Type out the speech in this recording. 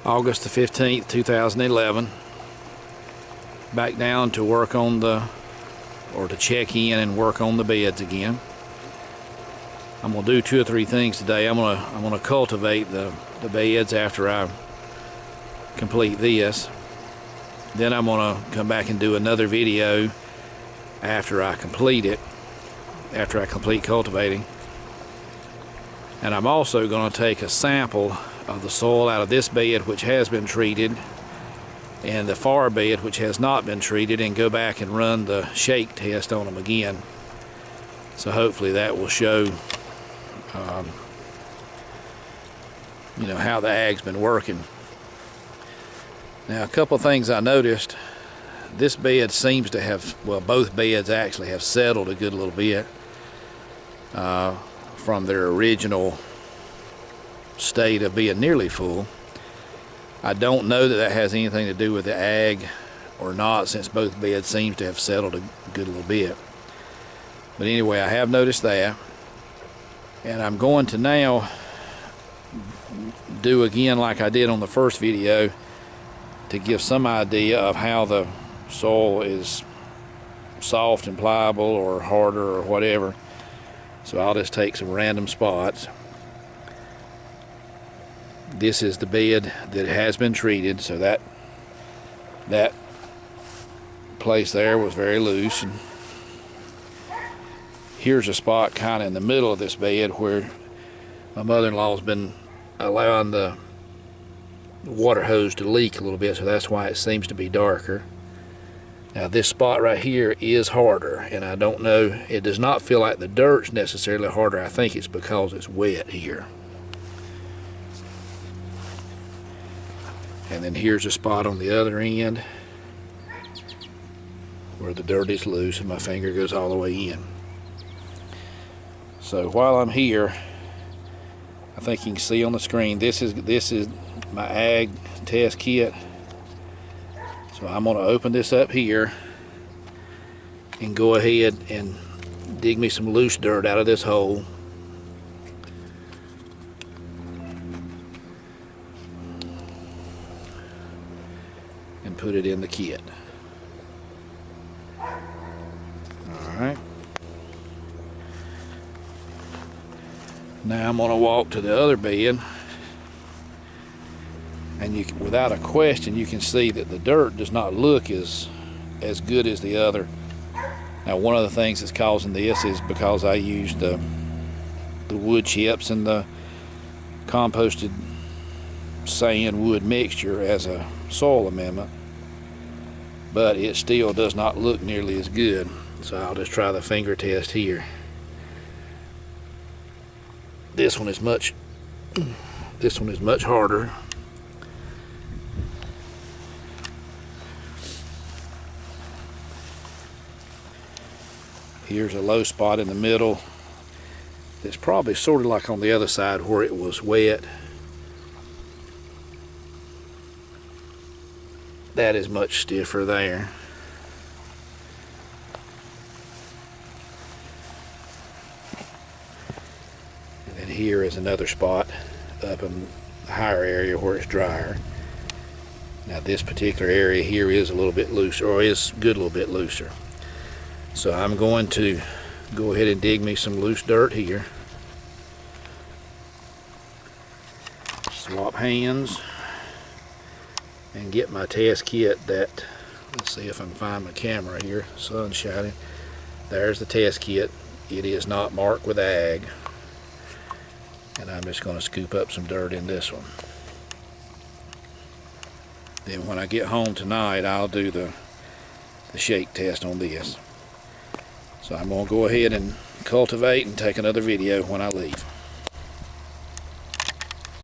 August the 15th, 2011. Back down to work on to check in and work on the beds again. I'm gonna do 2 or 3 things today. I'm gonna cultivate the beds after I complete this. Then I'm gonna come back and do another video after I complete it, after I complete cultivating. And I'm also gonna take a sample of the soil out of this bed, which has been treated, and the far bed, which has not been treated, and go back and run the shake test on them again. So hopefully that will show how the ag's been working. Now, a couple of things I noticed. This bed seems to have, well, both beds actually have settled a good little bit from their original state of being nearly full. I don't know that has anything to do with the ag or not, since both beds seems to have settled a good little bit. But anyway, I have noticed that, and I'm going to now do again like I did on the first video to give some idea of how the soil is soft and pliable or harder or whatever. So I'll just take some random spots. This is the bed that has been treated, so that place there was very loose. And here's a spot kind of in the middle of this bed where my mother-in-law's been allowing the water hose to leak a little bit, so that's why it seems to be darker. Now this spot right here is harder, and I don't know, it does not feel like the dirt's necessarily harder. I think it's because it's wet here. And then here's a spot on the other end where the dirt is loose and my finger goes all the way in. So while I'm here, I think you can see on the screen, this is my ag test kit. So I'm going to open this up here and go ahead and dig me some loose dirt out of this hole. And put it in the kit. Alright. Now I'm going to walk to the other bed, and without a question, you can see that the dirt does not look as good as the other. Now, one of the things that's causing this is because I used the wood chips and the composted sand wood mixture as a soil amendment, but it still does not look nearly as good. So I'll just try the finger test here. This one is much harder. Here's a low spot in the middle. It's probably sort of like on the other side where it was wet. That is much stiffer there. And then here is another spot up in the higher area where it's drier. Now this particular area here is a little bit looser, or is a good little bit looser. So I'm going to go ahead and dig me some loose dirt here. Swap hands and get my test kit that, let's see if I can find my camera here, sun's shining. There's the test kit. It is not marked with ag. And I'm just going to scoop up some dirt in this one. Then when I get home tonight, I'll do the shake test on this. So I'm going to go ahead and cultivate and take another video when I leave.